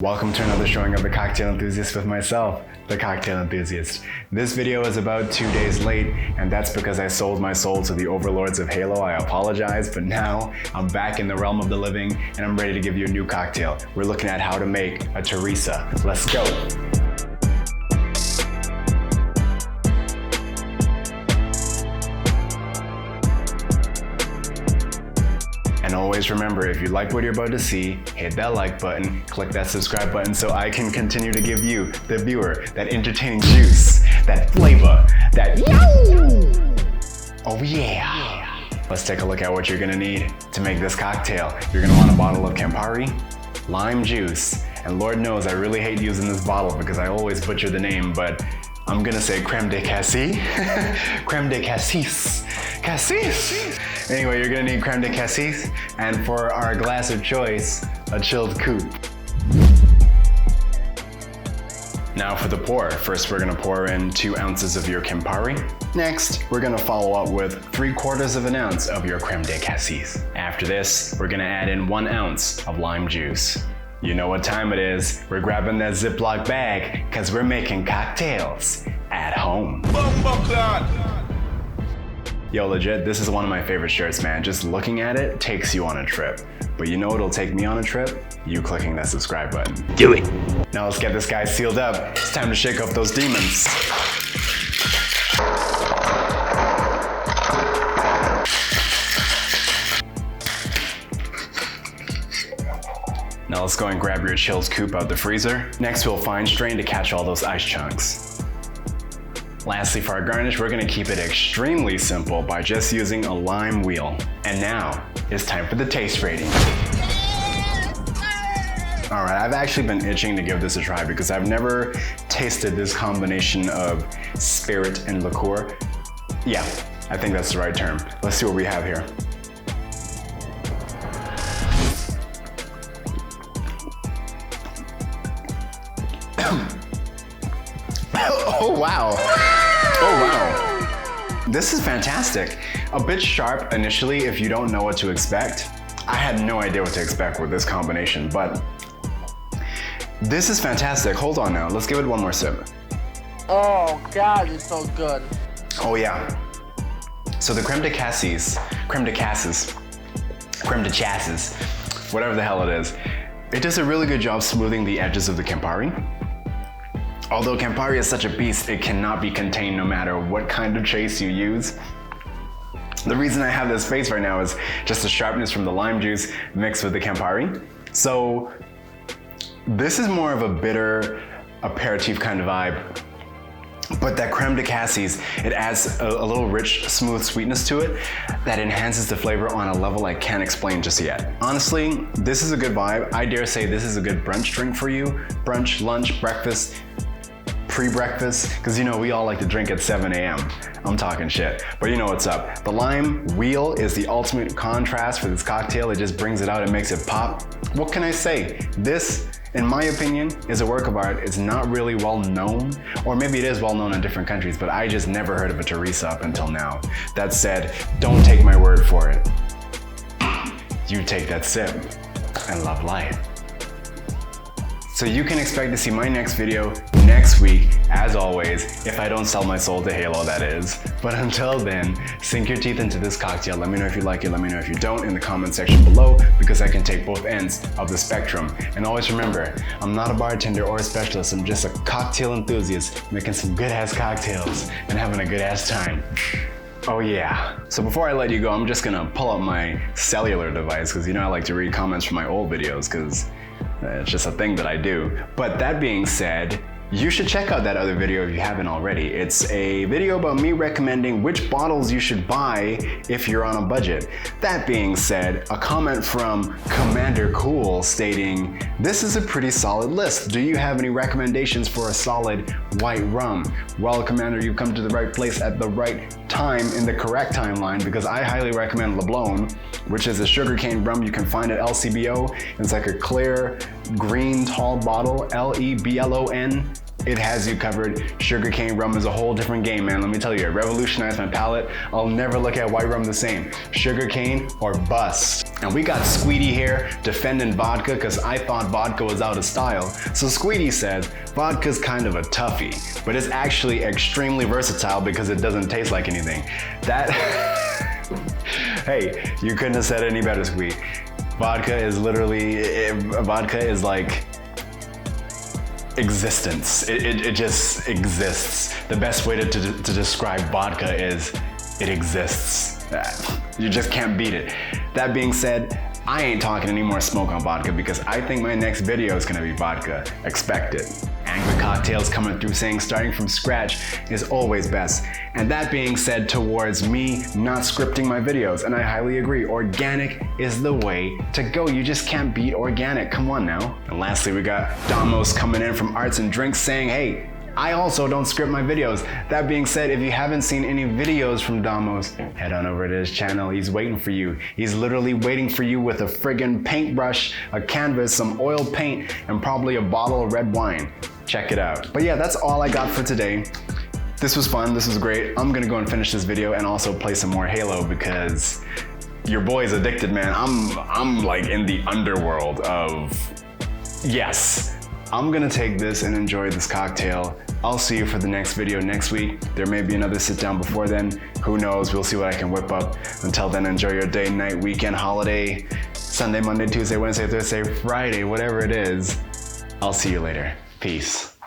Welcome to another showing of The Cocktail Enthusiast with myself, The Cocktail Enthusiast. This video is about 2 days late, and that's because I sold my soul to the overlords of Halo. I apologize, but now I'm back in the realm of the living, and I'm ready to give you a new cocktail. We're looking at how to make a Teresa. Let's go. And always remember, if you like what you're about to see, hit that like button, click that subscribe button so I can continue to give you, the viewer, that entertaining juice, that flavor, that yo! Oh yeah! Let's take a look at what you're gonna need to make this cocktail. You're gonna want a bottle of Campari, lime juice, and Lord knows I really hate using this bottle because I always butcher the name, but I'm gonna say Creme de Cassis. Creme de Cassis. Cassis! Anyway, you're gonna need Creme de Cassis, and for our glass of choice, a chilled coupe. Now for the pour. First, we're gonna pour in 2 ounces of your Campari. Next, we're gonna follow up with 3/4 of an ounce of your Creme de Cassis. After this, we're gonna add in 1 ounce of lime juice. You know what time it is. We're grabbing that Ziploc bag, cause we're making cocktails at home. Yo, legit, this is one of my favorite shirts, man. Just looking at it takes you on a trip. But you know what'll take me on a trip? You clicking that subscribe button. Do it. Now let's get this guy sealed up. It's time to shake up those demons. Now let's go and grab your chilled coupe out the freezer. Next, we'll fine strain to catch all those ice chunks. Lastly, for our garnish, we're gonna keep it extremely simple by just using a lime wheel. And now, it's time for the taste rating. All right, I've actually been itching to give this a try because I've never tasted this combination of spirit and liqueur. Yeah, I think that's the right term. Let's see what we have here. Oh wow. Oh wow. This is fantastic. A bit sharp initially if you don't know what to expect. I had no idea what to expect with this combination, but this is fantastic. Hold on now, let's give it one more sip. Oh God, it's so good. Oh yeah. So the Creme de Cassis, whatever the hell it is, it does a really good job smoothing the edges of the Campari. Although Campari is such a beast, it cannot be contained no matter what kind of chase you use. The reason I have this face right now is just the sharpness from the lime juice mixed with the Campari. So this is more of a bitter aperitif kind of vibe. But that Creme de Cassis, it adds a little rich, smooth sweetness to it that enhances the flavor on a level I can't explain just yet. Honestly, this is a good vibe. I dare say this is a good brunch drink for you. Brunch, lunch, breakfast, pre-breakfast, because you know we all like to drink at 7 a.m. I'm talking shit, but you know what's up. The lime wheel is the ultimate contrast for this cocktail. It just brings it out and makes it pop. What can I say? This, in my opinion, is a work of art. It's not really well known, or maybe it is well known in different countries, but I just never heard of a Teresa up until now. That said, don't take my word for it. You take that sip and love life. So you can expect to see my next video next week, as always, if I don't sell my soul to Halo, that is. But until then, sink your teeth into this cocktail. Let me know if you like it, let me know if you don't in the comment section below, because I can take both ends of the spectrum. And always remember, I'm not a bartender or a specialist, I'm just a cocktail enthusiast making some good ass cocktails and having a good ass time. Oh yeah. So before I let you go, I'm just gonna pull up my cellular device, because you know I like to read comments from my old videos, because it's just a thing that I do. But that being said, you should check out that other video if you haven't already. It's a video about me recommending which bottles you should buy if you're on a budget. That being said, a comment from Commander Cool stating, "This is a pretty solid list. Do you have any recommendations for a solid white rum?" Well, Commander, you've come to the right place at the right time in the correct timeline, because I highly recommend LeBlon, which is a sugarcane rum you can find at LCBO. It's like a clear, green, tall bottle, LEBLON. It has you covered. Sugarcane rum is a whole different game, man. Let me tell you, it revolutionized my palate. I'll never look at white rum the same. Sugarcane or bust. And we got Squeedy here defending vodka because I thought vodka was out of style. So Squeedy said, vodka's kind of a toughie, but it's actually extremely versatile because it doesn't taste like anything. That, hey, you couldn't have said it any better, Squeedy. Vodka is literally, vodka is like, existence. It just exists. The best way to describe vodka is it exists. You just can't beat it. That being said, I ain't talking any more smoke on vodka because I think my next video is gonna be vodka. Expect it. Angry Cocktails coming through saying starting from scratch is always best. And that being said, towards me not scripting my videos, and I highly agree, organic is the way to go. You just can't beat organic, come on now. And lastly, we got Damos coming in from Arts and Drinks saying, hey, I also don't script my videos. That being said, if you haven't seen any videos from Damos, head on over to his channel. He's waiting for you. He's literally waiting for you with a friggin' paintbrush, a canvas, some oil paint, and probably a bottle of red wine. Check it out. But yeah, that's all I got for today. This was fun, this was great. I'm gonna go and finish this video and also play some more Halo because your boy's addicted, man. I'm like in the underworld of, yes. I'm gonna take this and enjoy this cocktail. I'll see you for the next video next week. There may be another sit down before then. Who knows, we'll see what I can whip up. Until then, enjoy your day, night, weekend, holiday, Sunday, Monday, Tuesday, Wednesday, Thursday, Friday, whatever it is. I'll see you later. Peace.